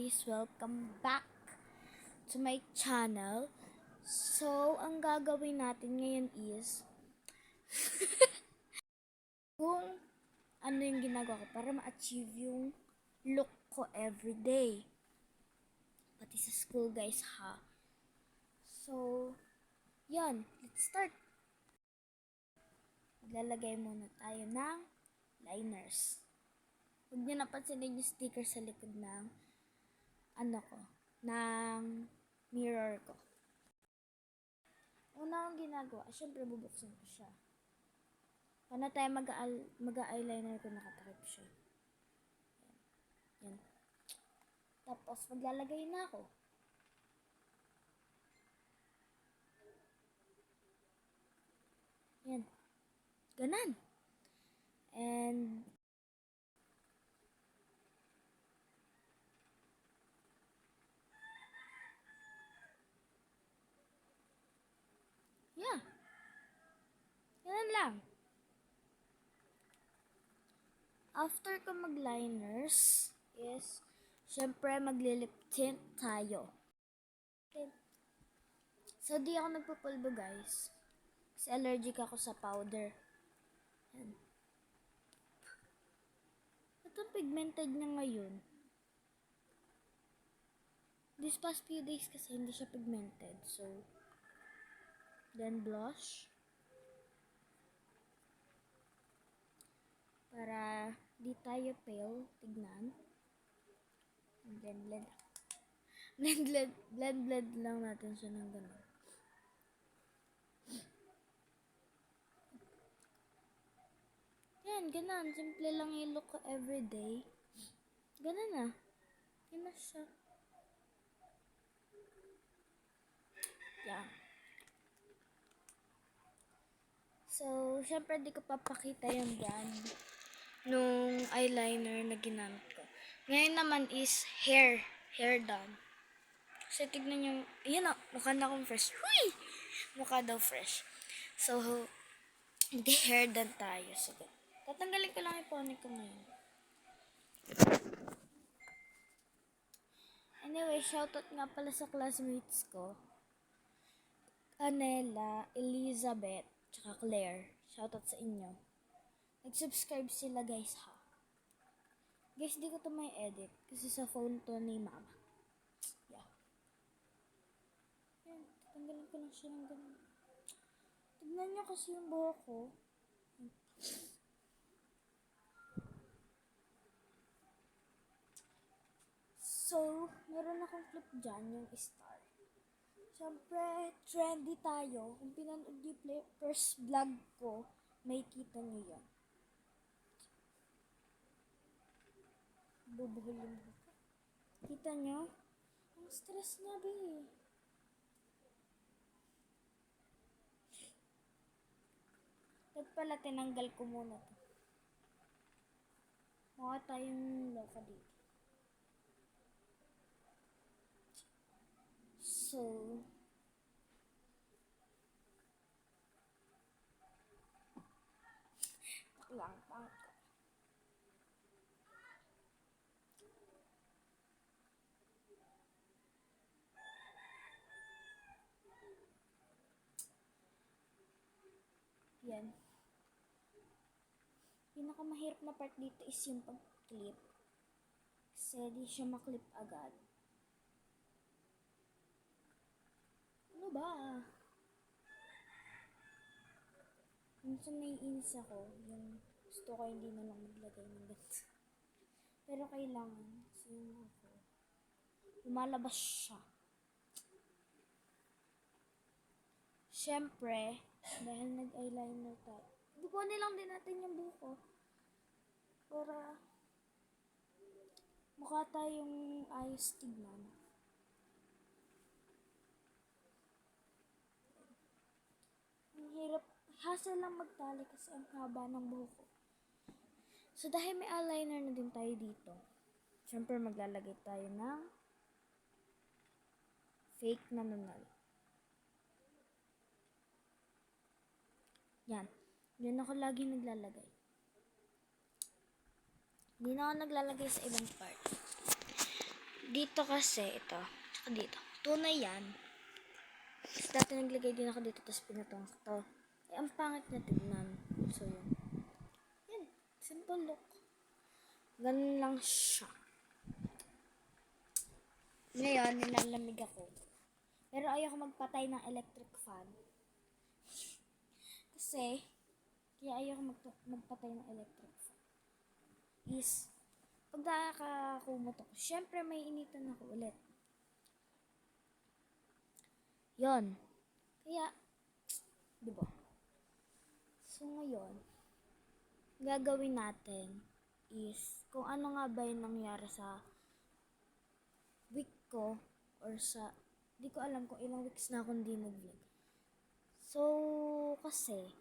guys! Welcome back to my channel. So, ang gagawin natin ngayon is kung ano yung ginagawa ko para ma-achieve yung look ko everyday. Pati sa school guys ha. So, yan. Let's start. Maglalagay muna tayo ng liners. Huwag niyo napansinin yung sticker sa likod ng ng mirror ko. Una akong ginagawa, syempre bubuksan ko siya. Paano tayo mag-eyeliner ko nakatakip siya. Yan. Tapos maglalagay na ako. Yan. Ganon. And yeah. Ganun lang. After ko mag-liners is syempre magli-lip tint tayo. So di ako nagpupulbo guys. Kasi allergic ako sa powder. Yan. Ito pigmented niya ngayon. This past few days kasi hindi siya pigmented. So, then blush. Para di tayo pale, tignan. And then blend lang natin siya ng ganun. Yan, ganun. Simple lang yung look ko everyday. Ganun na. Yan na siya. Yan. So, syempre di ko papakita yung brand nung eyeliner na ginamit ko. Ngayon naman is hair done. So, tignan nyo, yun o, mukha na akong fresh. Huy! Mukha daw fresh. So, mag-hair done tayo. So, tatanggalin ko lang yung pony ko ngayon. Anyway, shoutout nga pala sa classmates ko. Anela, Elizabeth, tsaka Claire. Shoutout sa inyo. Nag-subscribe sila guys ha. Guys, di ko to may edit. Kasi sa phone to ni mama. Yeah. Yan, tatanggalin ko lang siya ng ganun. Tignan nyo kasi yung buhok ko. So, meron akong clip dyan, yung star. Siyempre, trendy tayo. Kung pinanood yung first vlog ko, may kita nyo yan. Bubuhol yung buhok ko. Kita nyo? Ang stress na ba eh. Dapat pala tinanggal ko muna to. Mukha tayong loka dito. So, lang pang yan. Pinakamahirap na part dito is yung pag-clip. Kasi di siya maklip agad. Ano ba? Minsan naiinis ako. Yung gusto ko hindi na lang maglagay ng ganito. Pero kailangan. Kasi yung ako, lumalabas siya. Siyempre, dahil nag-eyeliner tayo, bukunin lang din natin yung buko. Para mukha tayong ayos tignan. Ang hirap, hassle lang magtali kasi ang haba ng buhok ko. So, dahil may eyeliner na din tayo dito, siyempre maglalagay tayo ng fake na nunal. Yan. Yan ako lagi naglalagay. Hindi na ako naglalagay sa ibang part. Dito kasi, ito. Tsaka dito. Tunay yan. Tapos dati naglagay din ako dito, tapos pinatong ko to. Eh, ang pangit na tignan. So, yun. Yan. Simple look. Ganun lang siya. Ngayon, nilalamig ako. Pero ayoko magpatay ng electric fan. Kasi, kaya ayoko magpatay ng electric fan. Is, pag nakakakumot ako, syempre may initan ako ulit. Yon. Kaya, diba? So, ngayon, gagawin natin is, kung ano nga ba yung nangyari sa week ko, or sa, di ko alam kung ilang weeks na akong di nag-vlog. So, kasi,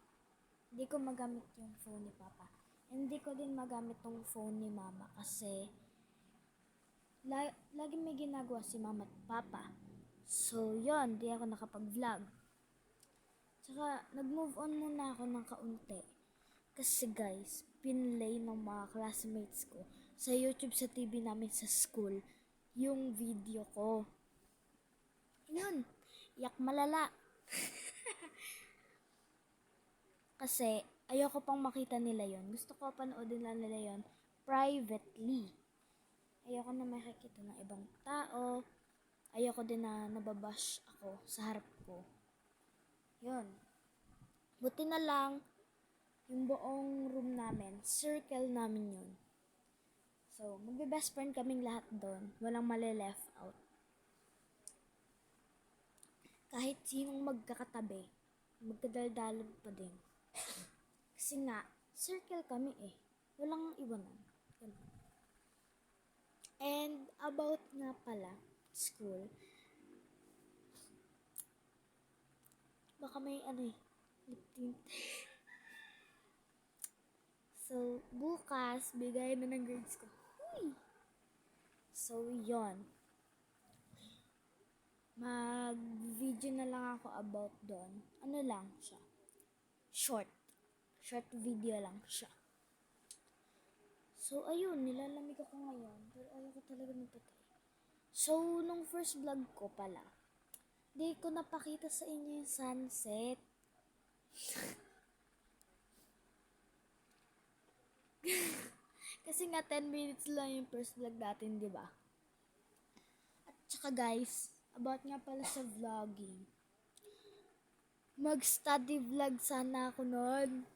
hindi ko magamit yung phone ni Papa. Hindi ko din magamit tong phone ni Mama kasi lagi may ginagawa si Mama at Papa. So, yon, di ako nakapag-vlog. Tsaka, nag-move on muna ako ng kaunti. Kasi guys, pinlay ng mga classmates ko sa YouTube, sa TV namin sa school, yung video ko. Yun, yak malala. Kasi, ayoko pang makita nila yon. Gusto ko panoodin lang nila yon privately. Ayoko na makikita ng ibang tao. Ayoko din na nababash ako sa harap ko. Yun. Buti na lang, yung buong room namin, circle namin yun. So, magbe-best friend kaming lahat doon. Walang mali-left out. Kahit sinong magkakatabi, magkadaldalo pa din. Kasi nga, circle kami eh. Walang iwanan. Ganun. And about nga pala, school, baka may lip tint. So, bukas, bigay na ng grades ko. Uy! So, yon. Mag-video na lang ako about doon. Ano lang siya? Short video lang siya. So, ayun, nilalamig ako ngayon. Pero ayaw ko talaga magpatay. So, nung first vlog ko pala, di ko napakita sa inyo yung sunset. Kasi nga 10 minutes lang yung first vlog natin, di ba? At saka guys, about nga pala sa vlogging. Mag-study vlog sana ako noon.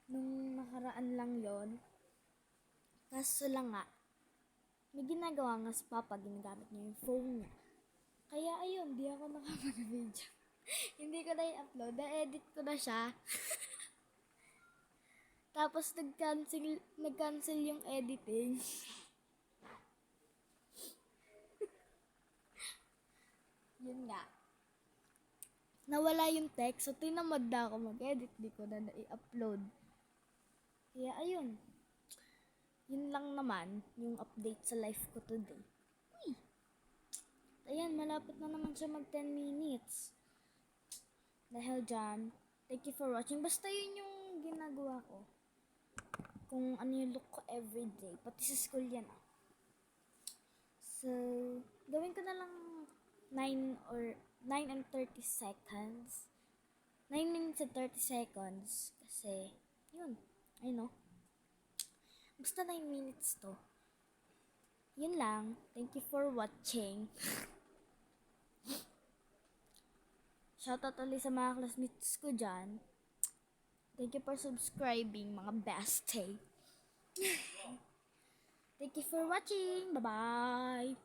Nung nakaraan lang yon. Kaso lang nga, may ginagawa nga si Papa, ginagamit niya yung phone niya. Kaya ayun, di ako nakapag-video. Hindi ko na i-upload, na-edit ko na siya. Tapos nag-cancel yung editing. Yun nga. Nawala yung text, so tinamad na ako mag-edit, di ko na i-upload. Kaya ayun. Yun lang naman yung update sa life ko today. Uy! Ayan, malapit na naman siya mag 10 minutes. Dahil dyan, thank you for watching. Basta yun yung ginagawa ko. Kung ano yung look ko everyday. Pati sa school yan ah. So, gawin ko na lang 9 and 30 seconds. 9 minutes and 30 seconds. Kasi, yun. I know. Basta 9 minutes to. Yun lang. Thank you for watching. Shoutout ulit sa mga classmates ko dyan. Thank you for subscribing, mga bestie. Thank you for watching. Bye-bye.